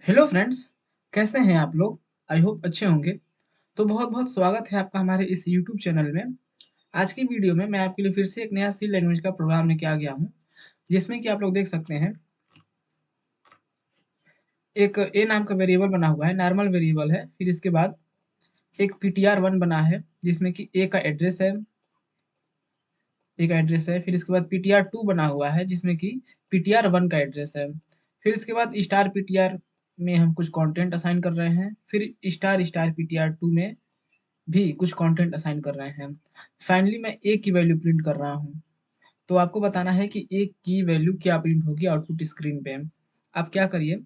Hello friends, कैसे हैं आप लोग? आई होप अच्छे होंगे। तो बहुत-बहुत स्वागत है आपका हमारे इस यूट्यूब चैनल में। आज की वीडियो में मैं आपके लिए फिर से एक नया सी लैंग्वेज का प्रोग्राम लेके आ गया हूँ, जिसमें कि आप लोग देख सकते हैं, एक ए नाम का वेरिएबल बना हुआ है, नॉर्मल वेरिएबल है। फिर इसके बाद एक ptr1 बना है, जिसमें कि ए का एड्रेस है। फिर इसके बाद ptr2 बना हुआ है, जिसमें कि ptr1 का एड्रेस है। फिर इसके बाद स्टार ptr में हम कुछ कंटेंट असाइन कर रहे हैं। फिर स्टार स्टार ptr2 में भी कुछ कंटेंट असाइन कर रहे हैं। फाइनली मैं ए की वैल्यू प्रिंट कर रहा हूँ। तो आपको बताना है कि ए की वैल्यू क्या प्रिंट होगी आउटपुट स्क्रीन पे। आप क्या करिए,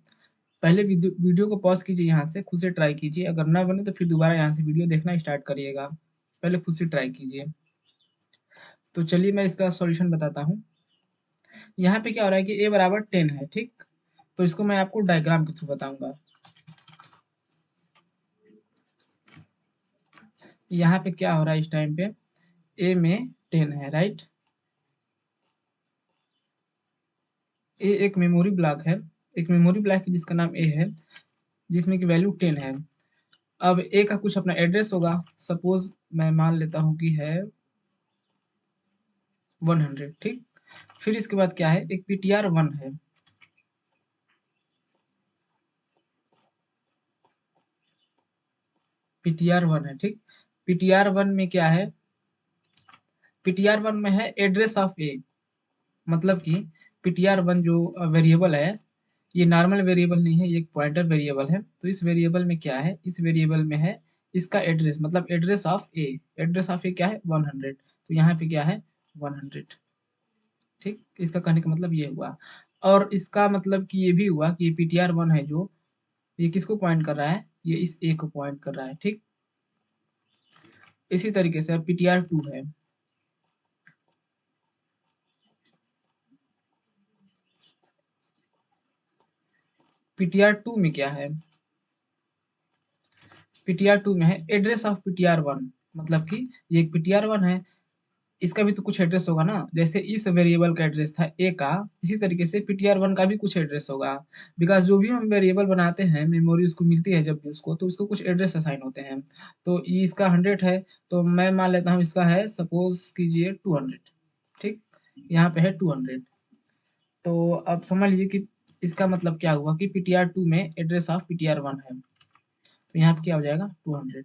पहले वीडियो को पॉज कीजिए, यहाँ से खुद से ट्राई कीजिए। अगर ना बने तो फिर दोबारा यहाँ से वीडियो देखना स्टार्ट करिएगा। पहले खुद से ट्राई कीजिए। तो चलिए मैं इसका सॉल्यूशन बताता हूँ। यहाँ पे क्या हो रहा है कि ए बराबर 10 है, ठीक। तो इसको मैं आपको डायग्राम के थ्रू बताऊंगा। यहाँ पे क्या हो रहा है इस टाइम पे, ए में 10 है, राइट। ए एक मेमोरी ब्लॉक है, एक मेमोरी ब्लॉक है जिसका नाम ए है, जिसमें कि वैल्यू 10 है। अब ए का कुछ अपना एड्रेस होगा, सपोज मैं मान लेता हूँ कि है 100, ठीक। फिर इसके बाद क्या है, एक ptr1 है। ptr1 है, ठीक। ptr1 में क्या है, ptr1 में है एड्रेस ऑफ ए। मतलब कि ptr1 जो वेरिएबल है, ये नॉर्मल वेरिएबल नहीं है, ये एक पॉइंटर वेरिएबल है। तो इस वेरिएबल में क्या है, इस वेरिएबल में है इसका एड्रेस, मतलब address of A. Address of A क्या है, 100। तो यहाँ पे क्या है, 100, ठीक। इसका कहने का मतलब ये हुआ। और इसका मतलब कि ये भी हुआ कि ये ptr1 है जो, ये किसको पॉइंट कर रहा है, ये इस ए को पॉइंट कर रहा है, ठीक। इसी तरीके से अब ptr2 है। ptr2 में क्या है, ptr2 में है एड्रेस ऑफ ptr1। मतलब कि ये एक ptr1 है, इसका भी तो कुछ एड्रेस होगा ना। जैसे इस वेरिएबल का एड्रेस था ए का, इसी तरीके से ptr1 का भी कुछ एड्रेस होगा। बिकॉज जो भी हम वेरिएबल बनाते हैं, मेमोरी उसको मिलती है जब भी उसको, तो उसको कुछ एड्रेस असाइन होते हैं। तो ये इसका 100 है, तो मैं मान लेता हूँ इसका है, सपोज कीजिए 200, ठीक। यहाँ पे है 200। तो अब समझ लीजिए कि इसका मतलब क्या हुआ कि ptr2 में एड्रेस ऑफ ptr1 है। तो यहाँ पे क्या हो जाएगा, 200।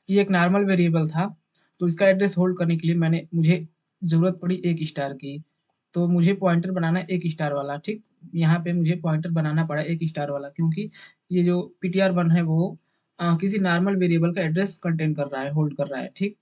ये एक नॉर्मल वेरिएबल था, तो इसका एड्रेस होल्ड करने के लिए मुझे ज़रूरत पड़ी एक स्टार की। तो मुझे पॉइंटर बनाना है एक स्टार वाला, ठीक। यहाँ पे मुझे पॉइंटर बनाना पड़ा एक स्टार वाला, क्योंकि ये जो ptr1 है वो किसी नॉर्मल वेरिएबल का एड्रेस कंटेन कर रहा है, होल्ड कर रहा है, ठीक।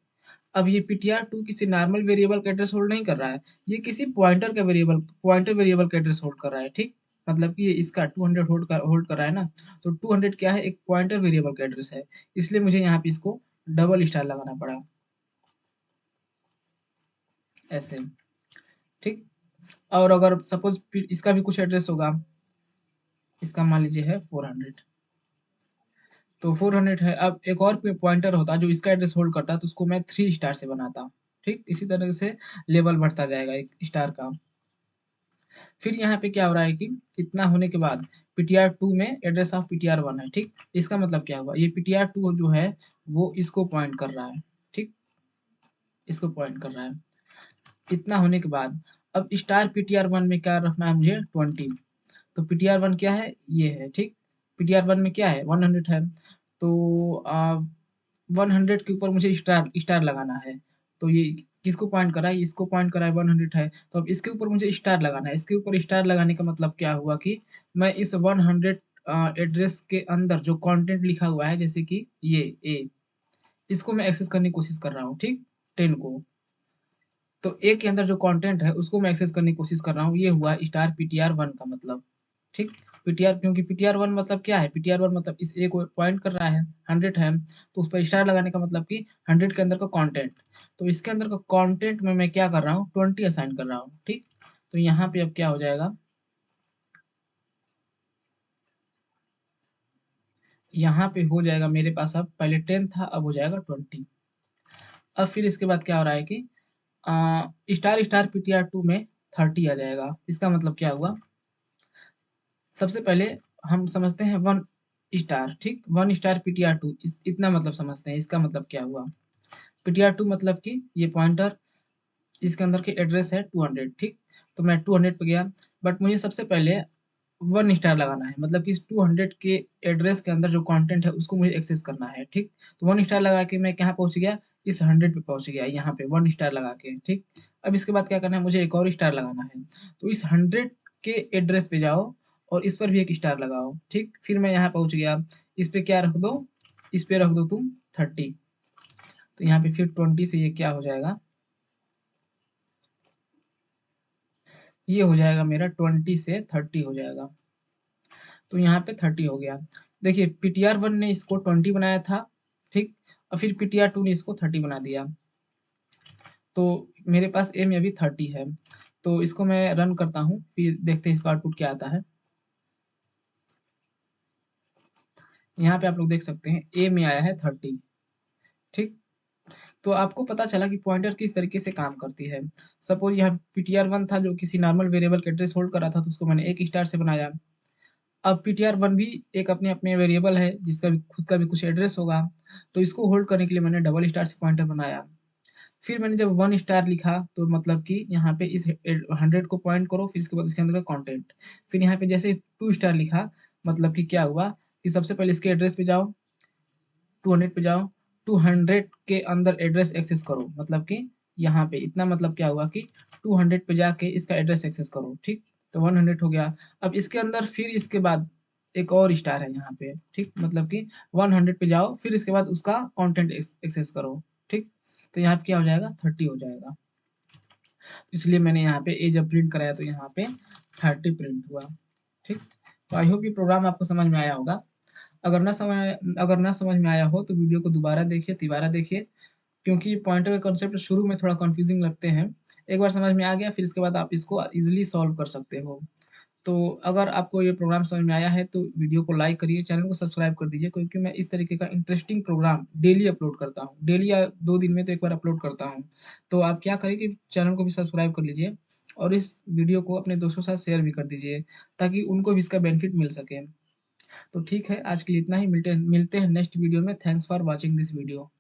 अब ये ptr2 किसी नॉर्मल वेरिएबल का एड्रेस होल्ड नहीं कर रहा है, ये किसी पॉइंटर वेरिएबल का एड्रेस होल्ड कर रहा है, ठीक। मतलब कि ये इसका 200 होल्ड कर रहा है ना। तो 200 क्या है, एक पॉइंटर वेरिएबल का एड्रेस है। इसलिए मुझे यहाँ पे इसको डबल स्टार लगाना पड़ा, ऐसे, ठीक। और अगर सपोज इसका भी कुछ एड्रेस होगा, इसका मान लीजिए है 400। तो 400 है। अब एक और पॉइंटर होता जो इसका एड्रेस होल्ड करता, तो उसको मैं 3 स्टार से बनाता, ठीक। इसी तरह से लेवल बढ़ता जाएगा एक स्टार का। फिर यहाँ पे क्या हो रहा है कि इतना होने के बाद ptr2 में एड्रेस ऑफ ptr1 है, ठीक। इसका मतलब क्या हुआ, ये ptr2 जो है वो इसको पॉइंट कर रहा है, ठीक। इसको पॉइंट कर रहा है। इतना होने के बाद अब स्टार ptr1 में क्या रखना है मुझे, 20। तो ptr1 क्या है, ये है, ठीक। ptr1 में क्या है, 100 है। तो 100 के ऊपर मुझे स्टार स्टार लगाना है। तो ये किसको पॉइंट करा है, इसको पॉइंट करा है, 100 है। तो अब इसके ऊपर मुझे स्टार लगाना है। इसके ऊपर स्टार लगाने का मतलब क्या हुआ कि मैं इस 100 एड्रेस के अंदर जो कंटेंट लिखा हुआ है, जैसे कि ये ए, इसको मैं एक्सेस करने की कोशिश कर रहा हूँ, ठीक। 10 को। तो ए के अंदर जो कंटेंट है उसको मैं एक्सेस करने की कोशिश कर रहा हूँ। ये हुआ स्टार ptr1 का मतलब, ठीक। ptr, क्योंकि ptr1 मतलब क्या है, ptr1 मतलब इस ए को पॉइंट कर रहा है, 100 है। तो उस पर स्टार लगाने का मतलब कि 100 के अंदर का कंटेंट। तो इसके अंदर का कंटेंट में मैं क्या कर रहा हूँ, 20 असाइन कर रहा हूँ, ठीक। तो यहाँ पे अब क्या हो जाएगा, यहाँ पे हो जाएगा मेरे पास, अब पहले 10 था, अब हो जाएगा 20। अब फिर इसके बाद क्या हो रहा है कि स्टार स्टार ptr2 में 30 आ जाएगा। इसका मतलब क्या हुआ, सबसे पहले हम समझते हैं 1 स्टार, ठीक? 1 स्टार ptr2 इतना मतलब समझते हैं। इसका मतलब क्या हुआ? ptr2 मतलब कि ये पॉइंटर, इसके अंदर की एड्रेस है 200, ठीक? तो मैं 200 पे गया, बट मुझे सबसे पहले 1 स्टार लगाना है, मतलब कि इस 200 के एड्रेस के अंदर जो कंटेंट है उसको मुझे एक्सेस करना है, ठीक? तो 1 स्टार लगा के मैं कहाँ पहुँच गया? इस 100 पे पहुँच गया, यहाँ पे 1 स्टार लगा के, ठीक? अब इसके बाद क्या करना है? मुझे एक और स्टार लगाना है। तो इस 100 के एड्रेस पे जाओ और इस पर भी एक स्टार लगाओ, ठीक? फिर मैं यहाँ पहुँच गया, इस पे क्या रख दो? इस पे रख दो तुम 30। तो यहाँ पे फिर 20 से ये क्या हो जाएगा? ये हो जाएगा मेरा 20 से 30 हो जाएगा। तो यहाँ पे 30 हो गया। देखिए ptr1 ने इसको 20 बनाया था, ठीक? और फिर ptr2 ने इसको 30 बना दिया। तो मेरे पास ए में अभी 30 है। तो इसको मैं रन करता हूँ, फिर देखते हैं इसका आउटपुट क्या आता है। यहाँ पे आप लोग देख सकते हैं ए में आया है 30, ठीक? तो आपको पता चला कि पॉइंटर किस तरीके से काम करती है। सपोज यहाँ ptr1 था जो किसी नॉर्मल वेरिएबल के एड्रेस होल्ड कर रहा था, तो उसको मैंने 1 स्टार से बनाया। अब ptr1 भी एक अपने वेरिएबल है जिसका भी खुद का भी कुछ एड्रेस होगा, तो इसको होल्ड करने के लिए मैंने डबल स्टार से पॉइंटर बनाया। फिर मैंने जब 1 स्टार लिखा तो मतलब कि यहाँ पे इस 100 को पॉइंट करो, फिर इसके बाद इसके अंदर का कंटेंट। फिर यहाँ पे जैसे 2 स्टार लिखा, मतलब कि क्या हुआ कि सबसे पहले इसके एड्रेस पे जाओ, 200 पे जाओ, 200 के अंदर एड्रेस एक्सेस करो, मतलब कि यहाँ पे इतना मतलब क्या हुआ कि 200 पे जाके इसका एड्रेस एक्सेस करो, ठीक? तो 100 हो गया। अब इसके अंदर फिर इसके बाद एक और स्टार है यहाँ पे, ठीक? मतलब कि 100 पे जाओ, फिर इसके बाद उसका कंटेंट एक्सेस करो, ठीक? तो यहाँ पे क्या हो जाएगा? 30 हो जाएगा। इसलिए मैंने यहाँ पे ए जब प्रिंट कराया तो यहाँ पे 30 प्रिंट हुआ, ठीक? तो आई होप ये प्रोग्राम आपको समझ में आया होगा। अगर ना समझ में आया हो तो वीडियो को दोबारा देखिए, तिबारा देखिए, क्योंकि पॉइंटर के कॉन्सेप्ट शुरू में थोड़ा कंफ्यूजिंग लगते हैं। एक बार समझ में आ गया फिर इसके बाद आप इसको ईजिली सॉल्व कर सकते हो। तो अगर आपको ये प्रोग्राम समझ में आया है तो वीडियो को लाइक करिए, चैनल को सब्सक्राइब कर दीजिए, क्योंकि मैं इस तरीके का इंटरेस्टिंग प्रोग्राम डेली अपलोड करता हूँ। डेली या 2 दिन में तो एक बार अपलोड करता हूँ। तो आप क्या करें कि चैनल को भी सब्सक्राइब कर लीजिए और इस वीडियो को अपने दोस्तों के साथ शेयर भी कर दीजिए, ताकि उनको भी इसका बेनिफिट मिल सके। तो ठीक है, आज के लिए इतना ही। मिलते हैं नेक्स्ट वीडियो में। Thanks for watching this video.